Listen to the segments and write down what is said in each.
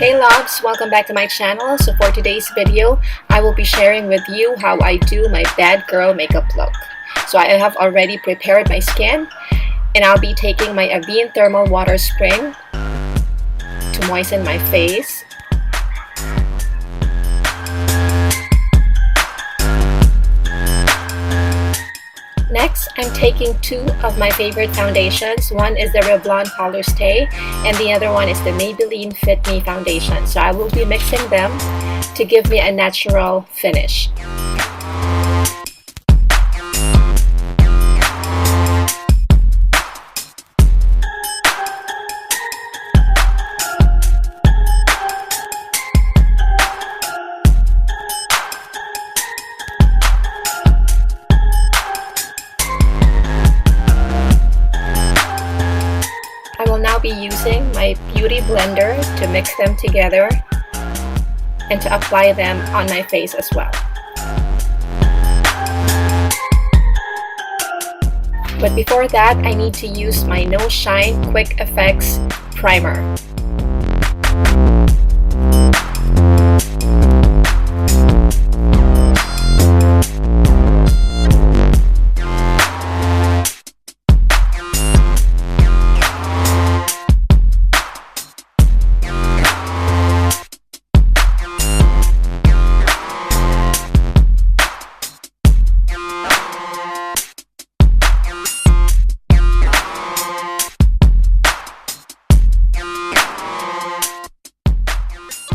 Hey loves, welcome back to my channel. So for today's video, I will be sharing with you how I do my bad girl makeup look. So I have already prepared my skin and I'll be taking my Avene Thermal Water Spring to moisten my face. Next, I'm taking two of my favorite foundations. One is the Revlon Color Stay and the other one is the Maybelline Fit Me foundation. So I will be mixing them to give me a natural finish. I will now be using my beauty blender to mix them together and to apply them on my face as well. But before that, I need to use my No Shine Quick Effects primer.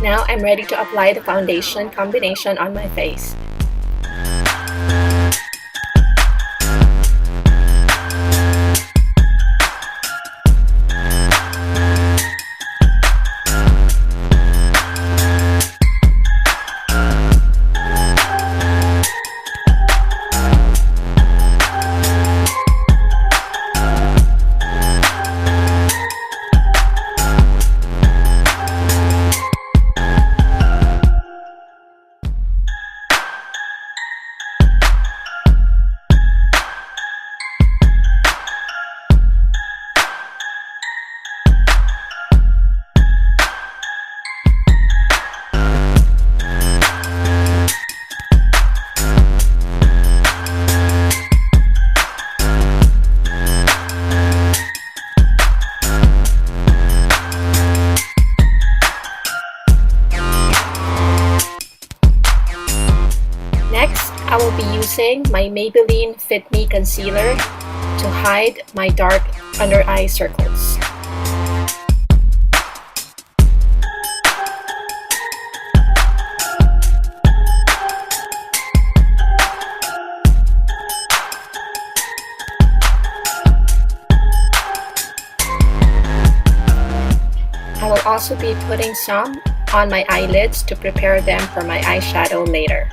Now I'm ready to apply the foundation combination on my face. Next, I will be using my Maybelline Fit Me Concealer to hide my dark under eye circles. I will also be putting some on my eyelids to prepare them for my eyeshadow later.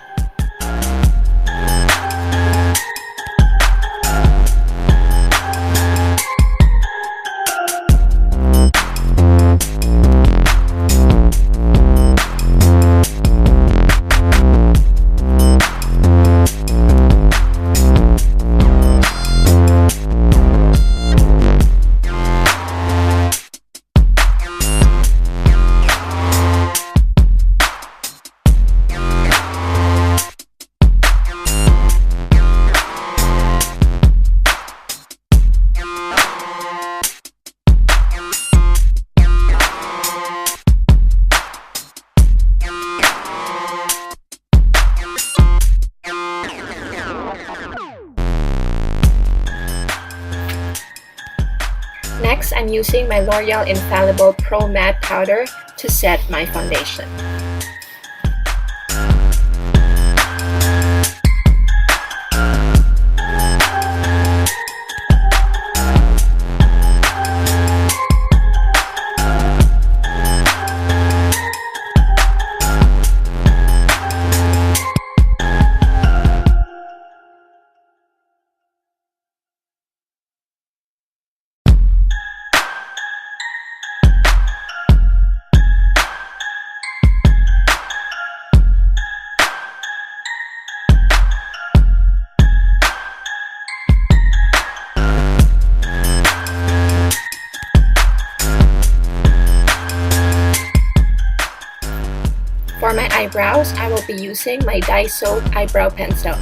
Next, I'm using my L'Oreal Infallible Pro Matte Powder to set my foundation. brows, I will be using my Daiso eyebrow pencil.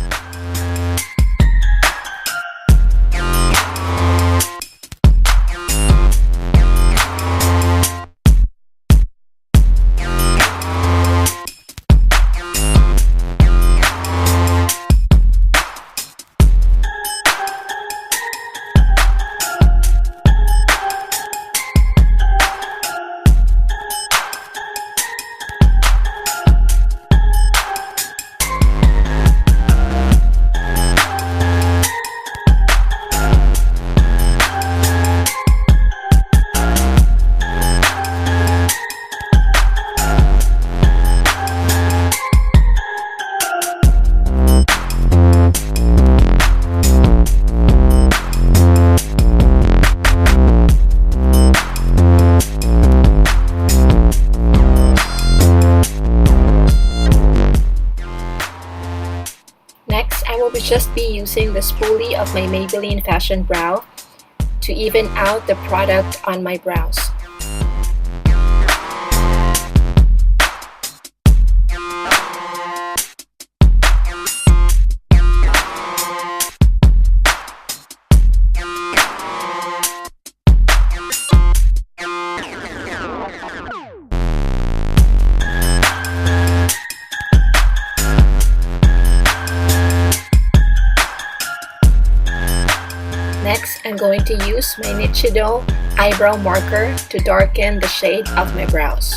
Next, I will just be using the spoolie of my Maybelline Fashion Brow to even out the product on my brows. Next, I'm going to use my Nichido eyebrow marker to darken the shade of my brows.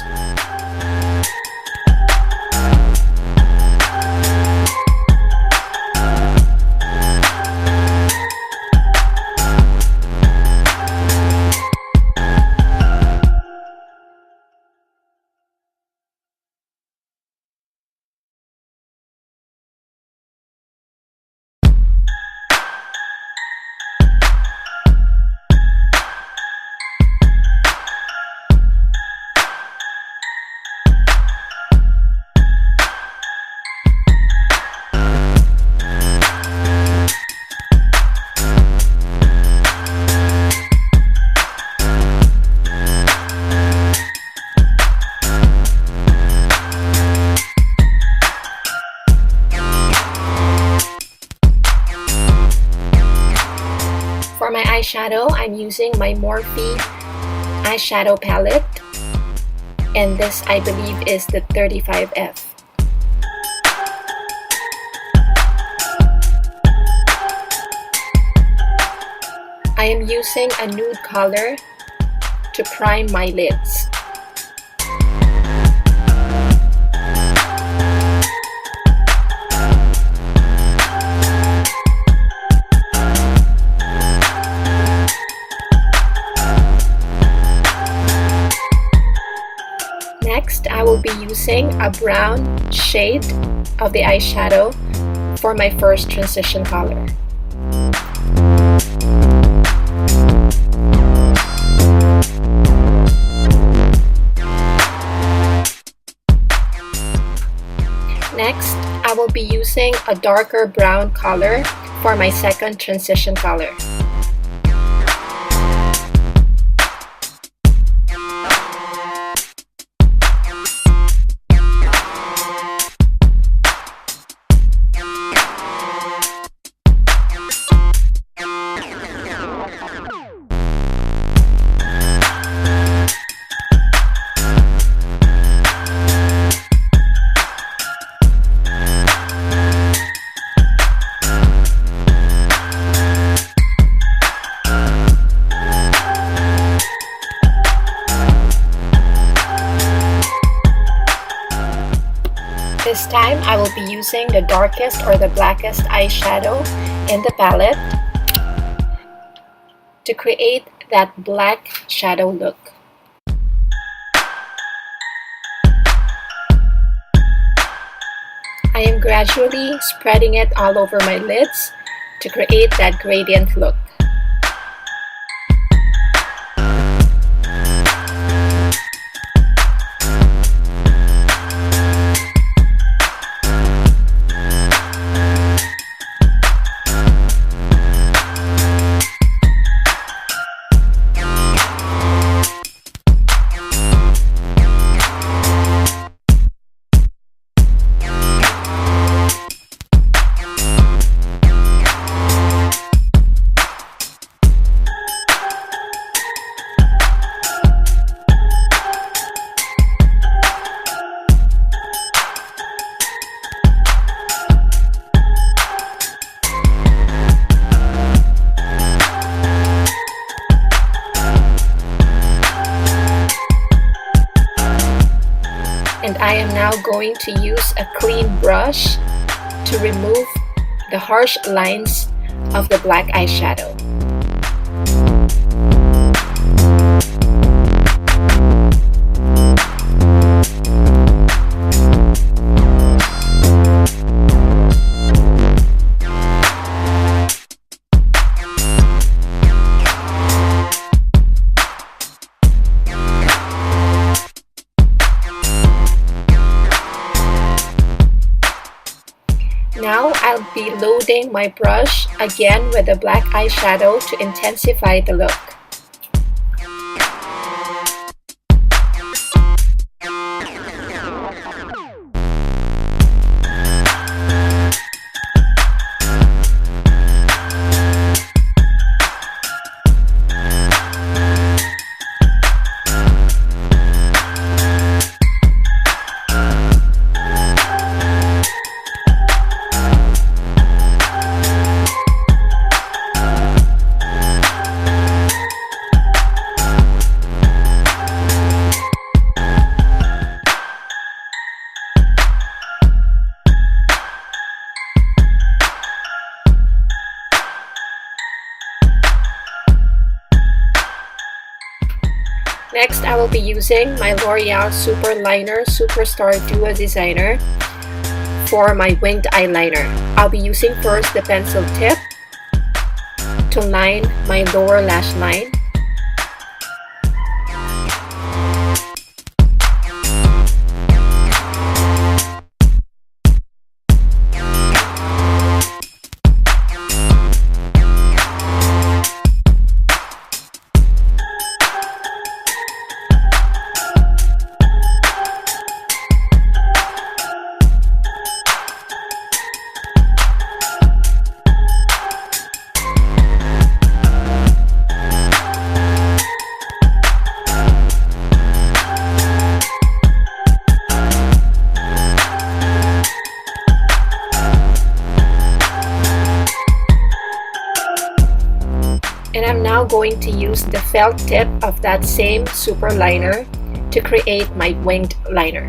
For my eyeshadow, I'm using my Morphe eyeshadow palette, and this I believe is the 35F. I am using a nude color to prime my lids. Next, I will be using a brown shade of the eyeshadow for my first transition color. Next, I will be using a darker brown color for my second transition color. This time, I will be using the darkest or the blackest eyeshadow in the palette to create that black shadow look. I am gradually spreading it all over my lids to create that gradient look. now going to use a clean brush to remove the harsh lines of the black eyeshadow. Now I'll be loading my brush again with the black eyeshadow to intensify the look. Next, I will be using my L'Oreal Super Liner Superstar Duo Designer for my winged eyeliner. I'll be using first the pencil tip to line my lower lash line. And I'm now going to use the felt tip of that same super liner to create my winged liner.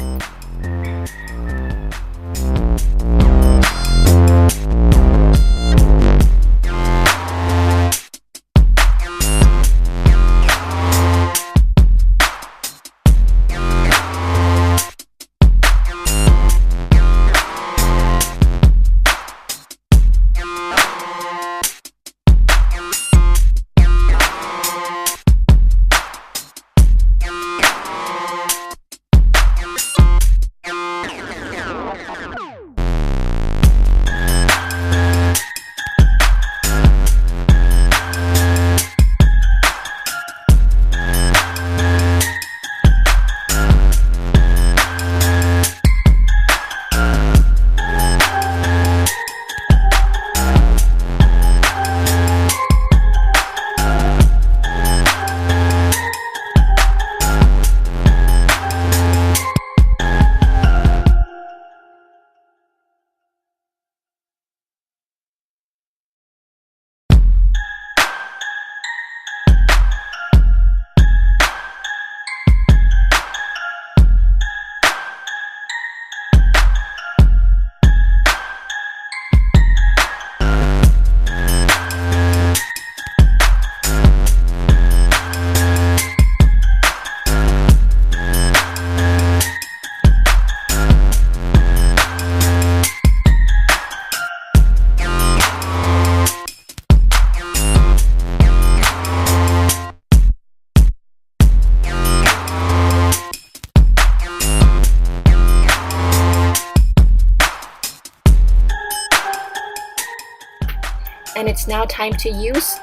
And it's now time to use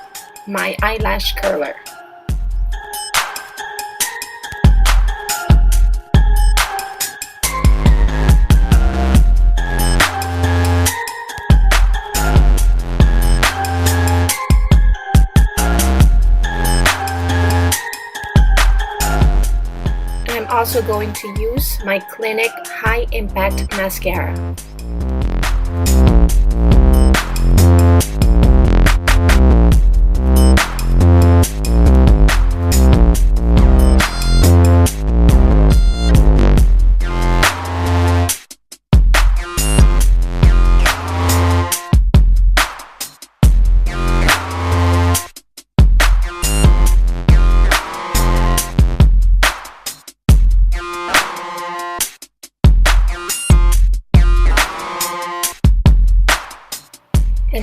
my eyelash curler. And I'm also going to use my Clinique High Impact Mascara.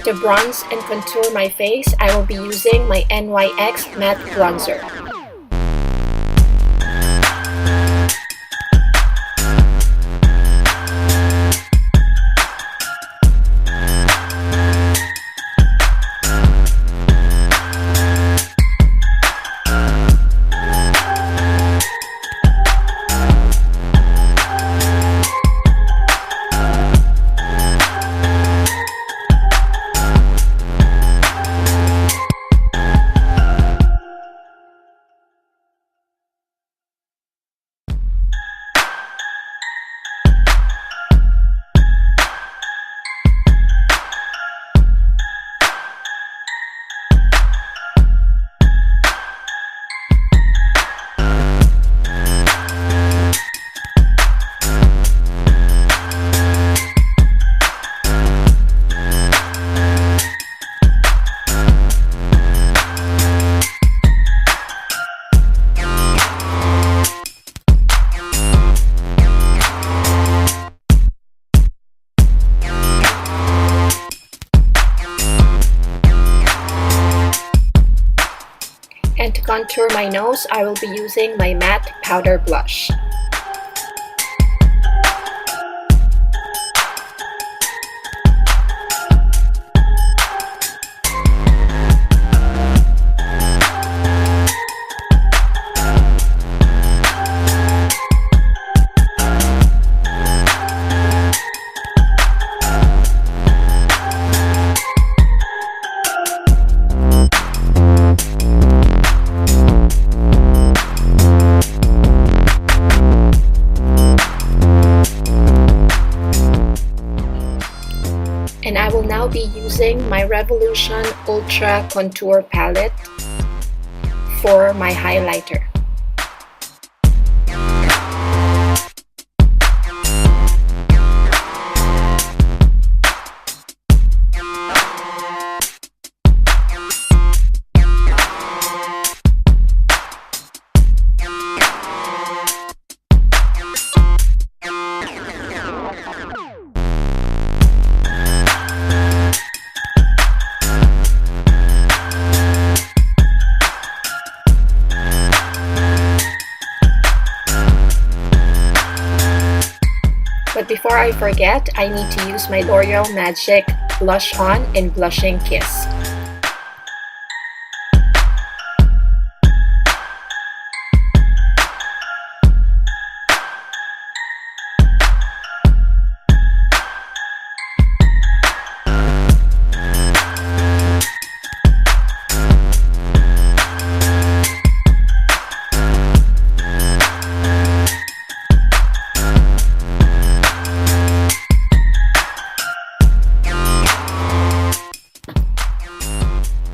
And to bronze and contour my face, I will be using my NYX Matte Bronzer. And to contour my nose, I will be using my matte powder blush. And I will now be using my Revolution Ultra Contour Palette for my highlighter. But before I forget, I need to use my L'Oreal Magic Blush On in Blushing Kiss.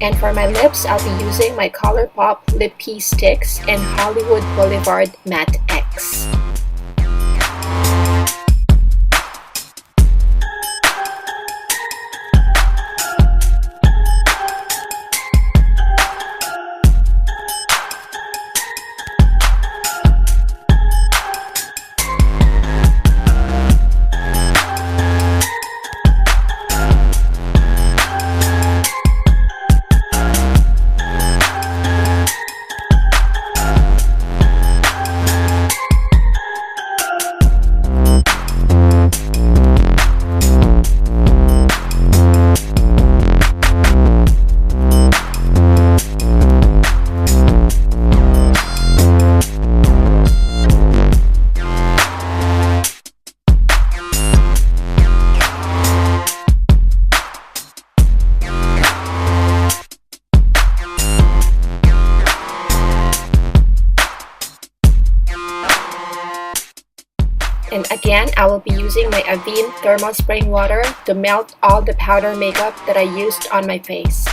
And for my lips, I'll be using my ColourPop Lip Key Sticks in Hollywood Boulevard Matte X. And again, I will be using my Avene Thermal Spraying Water to melt all the powder makeup that I used on my face.